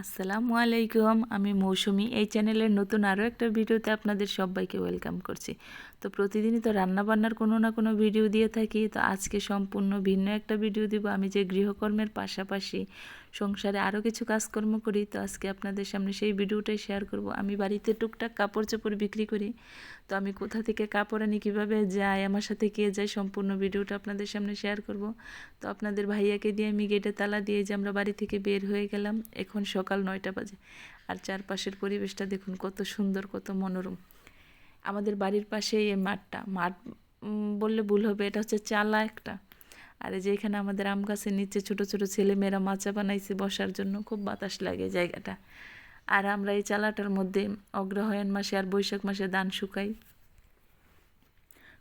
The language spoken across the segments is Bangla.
আসসালামু আলাইকুম, আমি মৌসুমি। এই চ্যানেলের নতুন আরও একটা ভিডিওতে আপনাদের সবাইকে ওয়েলকাম করছি। তো প্রতিদিনই তো রান্নাবান্নার কোনো না কোনো ভিডিও দিয়ে থাকি। তো আজকে সম্পূর্ণ ভিন্ন একটা ভিডিও দিব। আমি যে গৃহকর্মের পাশাপাশি সংসারে আরও কিছু কাজকর্ম করি, তো আজকে আপনাদের সামনে সেই ভিডিওটাই শেয়ার করব। আমি বাড়িতে টুকটাক কাপড় চোপড় বিক্রি করি। তো আমি কোথা থেকে কাপড় আনি, কীভাবে যাই, আমার সাথে কে যায়, সম্পূর্ণ ভিডিওটা আপনাদের সামনে শেয়ার করব। তো আপনাদের ভাইয়াকে দিয়ে আমি গেটে তালা দিয়ে যে আমরা বাড়ি থেকে বের হয়ে গেলাম। এখন সকাল 9টা বাজে, আর চারপাশের পরিবেশটা দেখুন কত সুন্দর, কত মনোরম। আমাদের বাড়ির পাশেই এই মাঠ বললে ভুল হবে, এটা হচ্ছে চালা একটা। আর এই যে এখানে আমাদের আম গাছের নিচে ছোট ছোট ছেলেমেয়েরা মাচা বানাইছে বসার জন্য, খুব বাতাস লাগে জায়গাটা। আর আমরা এই চালাটার মধ্যে অগ্রহায়ণ মাসে আর বৈশাখ মাসে ধান শুকাই।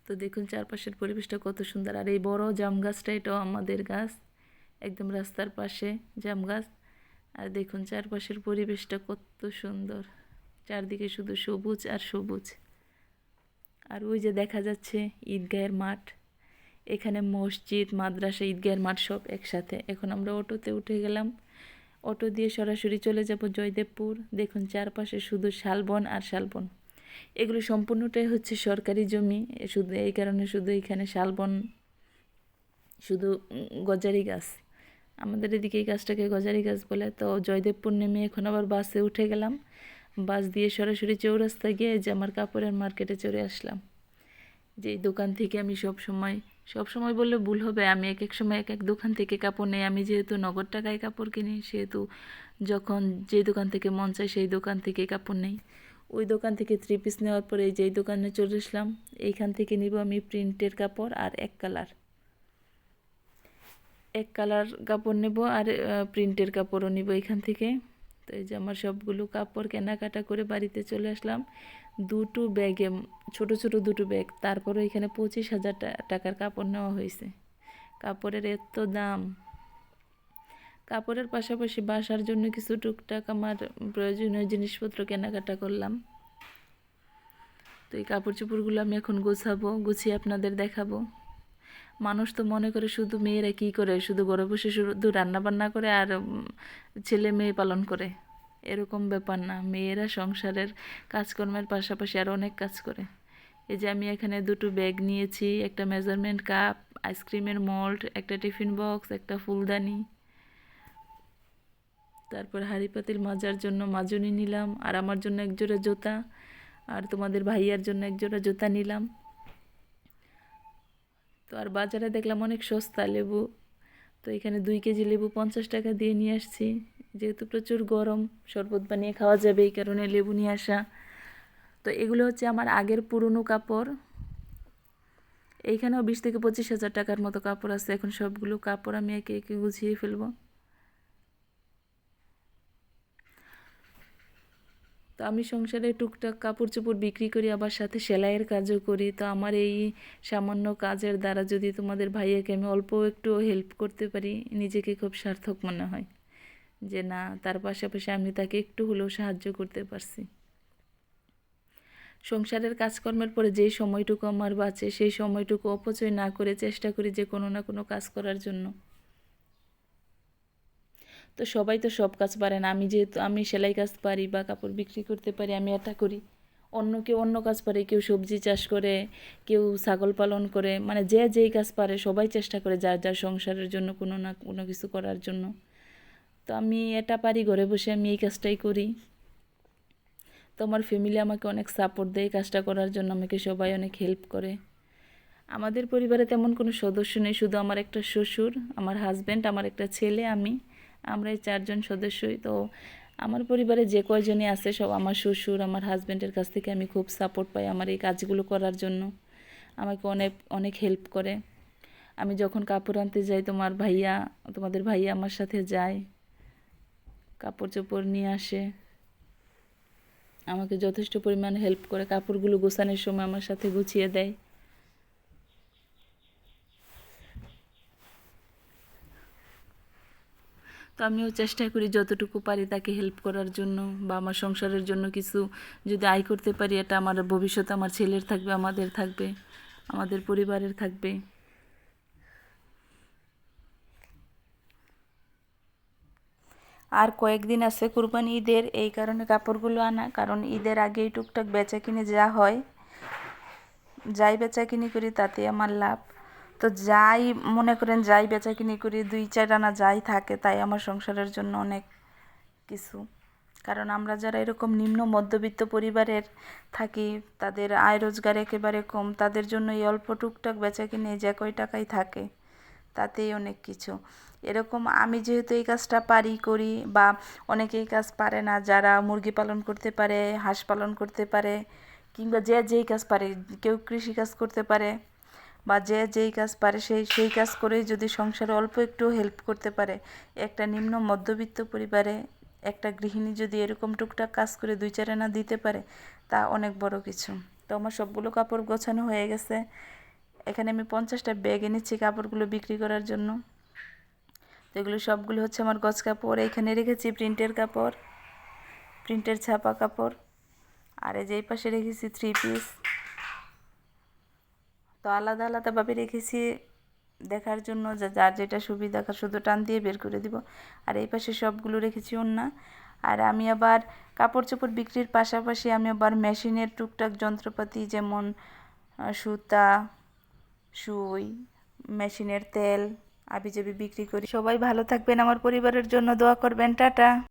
তো দেখুন চারপাশের পরিবেশটা কত সুন্দর। আর এই বড় জাম গাছটা, এটাও আমাদের গাছ, একদম রাস্তার পাশে জাম গাছ। আর দেখুন চারপাশের পরিবেশটা কত সুন্দর, চারদিকে শুধু সবুজ আর সবুজ। আর ওই যে দেখা যাচ্ছে ঈদগাহের মাঠ, এখানে মসজিদ, মাদ্রাসা, ঈদগাহের মাঠ সব একসাথে। এখন আমরা অটোতে উঠে গেলাম, অটো দিয়ে সরাসরি চলে যাব জয়দেবপুর। দেখুন চারপাশে শুধু শালবন আর শালবন। এগুলো সম্পূর্ণটাই হচ্ছে সরকারি জমি, শুধু এই কারণে শুধু এখানে শালবন, শুধু গজারি গাছ। আমাদের এদিকে এই গাছটাকে গজারি গাছ বলে। তো জয়দেবপুর নেমে এখন আবার বাসে উঠে গেলাম, বাস দিয়ে সরাসরি চৌরাস্তা গিয়ে যে আমার কাপড়ের মার্কেটে চলে আসলাম। যেই দোকান থেকে আমি সব সময় বললে ভুল হবে, আমি এক এক সময় এক এক দোকান থেকে কাপড় নেই। আমি যেহেতু নগদ টাকায় কাপড় কিনি, সেহেতু যখন যে দোকান থেকে মন চায় সেই দোকান থেকে কাপড় নেই। ওই দোকান থেকে 3 পিস নেওয়ার পরে যেই দোকানে চলে আসলাম, এইখান থেকে নিব আমি প্রিন্টের কাপড় আর এক কালার কাপড় নেব, আর প্রিন্টের কাপড়ও নিব এখান থেকে। তো এই যে আমার সবগুলো কাপড় কেনাকাটা করে বাড়িতে চলে আসলাম। দুটো ব্যাগে, ছোট ছোট দুটো ব্যাগ, তারপরে এখানে 25,000 টাকার কাপড় নেওয়া হয়েছে। কাপড়ের এত দাম। কাপড়ের পাশাপাশি বাসার জন্য কিছু টুকটাক আমার প্রয়োজনীয় জিনিসপত্র কেনাকাটা করলাম। তো এই কাপড় চোপড়গুলো আমি এখন গুছিয়ে আপনাদের দেখাবো। মানুষ তো মনে করে শুধু মেয়েরা কী করে, শুধু ঘরে বসে শুধু রান্নাবান্না করে আর ছেলে মেয়ে পালন করে, এরকম ব্যাপার না। মেয়েরা সংসারের কাজকর্মের পাশাপাশি আরও অনেক কাজ করে। এই যে আমি এখানে দুটো ব্যাগ নিয়েছি, একটা মেজারমেন্ট কাপ, আইসক্রিমের মোল্ড, একটা টিফিন বক্স, একটা ফুলদানি, তারপর হাঁড়ি পাতিল মাজার জন্য মাজনি নিলাম, আর আমার জন্য একজোড়া জুতা, আর তোমাদের ভাইয়ার জন্য একজোড়া জুতা নিলাম। তো আর বাজারে দেখলাম অনেক সস্তা লেবু। তো এখানে 2 কেজি লেবু 50 টাকা দিয়ে নিয়ে আসছি। যেহেতু প্রচুর গরম, শরবত বানিয়ে খাওয়া যাবে, এই কারণে লেবু নিয়ে আসা। তো এগুলো হচ্ছে আমার আগের পুরনো কাপড়। এইখানেও 20 থেকে 25,000 টাকার মতো কাপড় আছে। এখন সবগুলো কাপড় আমি একে একে গুছিয়ে ফেলবো। তো আমি সংসারে টুকটাক কাপড় চোপড় বিক্রি করি, আবার সাথে সেলাইয়ের কাজও করি। তো আমার এই সামান্য কাজের দ্বারা যদি তোমাদের ভাইয়াকে আমি অল্প একটু হেল্প করতে পারি, নিজেকে খুব সার্থক মনে হয় যে না, তার পাশাপাশি আমি তাকে একটু হলেও সাহায্য করতে পারছি। সংসারের কাজকর্মের পরে যেই সময়টুকু আমার বাঁচে, সেই সময়টুকু অপচয় না করে চেষ্টা করি যে কোনো না কোনো কাজ করার জন্য। তো সবাই তো সব কাজ পারে না। যেহেতু আমি সেলাই কাজ পারি বা কাপড় বিক্রি করতে পারি, আমি এটা করি। কেউ অন্য কাজ পারে, কেউ সবজি চাষ করে, কেউ ছাগল পালন করে, মানে যে যেই কাজ পারে সবাই চেষ্টা করে যার যার সংসারের জন্য কোনো না কোনো কিছু করার জন্য। তো আমি এটা পারি, ঘরে বসে আমি এই কাজটাই করি। তো আমার ফ্যামিলি আমাকে অনেক সাপোর্ট দেয় কাজটা করার জন্য, আমাকে সবাই অনেক হেল্প করে। আমাদের পরিবারে তেমন কোনো সদস্য নেই, শুধু আমার একটা শ্বশুর, আমার হাজব্যান্ড, আমার একটা ছেলে, আমরা এই 4 জন সদস্যই। তো আমার পরিবারে যে কয়জনই আছে সব আমার শ্বশুর, আমার হাজব্যান্ডের কাছ থেকে আমি খুব সাপোর্ট পাই আমার এই কাজগুলো করার জন্য। আমাকে অনেক অনেক হেল্প করে। আমি যখন কাপড় আনতে যাই, তোমাদের ভাইয়া আমার সাথে যায়, কাপড় চোপড় নিয়ে আসে, আমাকে যথেষ্ট পরিমাণ হেল্প করে। কাপড়গুলো গোছানোর সময় আমার সাথে গুছিয়ে দেয়। তো আমিও চেষ্টা করি যতটুকু পারি তাকে হেল্প করার জন্য, বা আমার সংসারের জন্য কিছু যদি আয় করতে পারি, এটা আমার ভবিষ্যতে আমার ছেলের থাকবে, আমাদের থাকবে, আমাদের পরিবারের থাকবে। আর কয়েকদিন আছে কুরবানি ঈদের, এই কারণে কাপড়গুলো আনা, কারণ ঈদের আগেই টুকটাক বেচা কিনে যা হয়, যাই বেচা কিনি করি তাতে আমার লাভ। তো যাই মনে করেন যাই বেচা কিনি করি 2-4 আনা যাই থাকে তাই আমার সংসারের জন্য অনেক কিছু। কারণ আমরা যারা এরকম নিম্ন মধ্যবিত্ত পরিবারের থাকি, তাদের আয় রোজগার একেবারে কম, তাদের জন্য এই অল্প টুকটাক বেচা কিনে যে কয় টাকাই থাকে তাতেই অনেক কিছু। এরকম আমি যেহেতু এই কাজটা পারি করি, বা অনেকে এই কাজ পারে না, যারা মুরগি পালন করতে পারে, হাঁস পালন করতে পারে, কিংবা যে যেই কাজ পারে, কেউ কৃষি কাজ করতে পারে, বা যে যেই কাজ পারে সেই কাজ করেই যদি সংসারে অল্প একটু হেল্প করতে পারে, একটা নিম্ন মধ্যবিত্ত পরিবারে একটা গৃহিণী যদি এরকম টুকটাক কাজ করে 2-4 আনা দিতে পারে, তা অনেক বড় কিছু। তো আমার সবগুলো কাপড় গোছানো হয়ে গেছে। এখানে আমি 50টা ব্যাগ এনেছি কাপড়গুলো বিক্রি করার জন্য। তো এগুলো সবগুলো হচ্ছে আমার গজ কাপড়। এখানে রেখেছি প্রিন্টের কাপড়, প্রিন্টের ছাপা কাপড়, আর এই যে এই পাশে রেখেছি 3 পিস। তো আলাদা আলাদাভাবে রেখেছি দেখার জন্য, যার যেটা সুবিধা শুধু টান দিয়ে বের করে দিব। আর এই পাশে সবগুলো রেখেছি ওড়না। আর আমি আবার কাপড় চোপড় বিক্রির পাশাপাশি আমি আবার মেশিনের টুকটাক যন্ত্রপাতি, যেমন সুতা, সুই, মেশিনের তেল আবিজাবি বিক্রি করি। সবাই ভালো থাকবেন, আমার পরিবারের জন্য দোয়া করবেন। টাটা।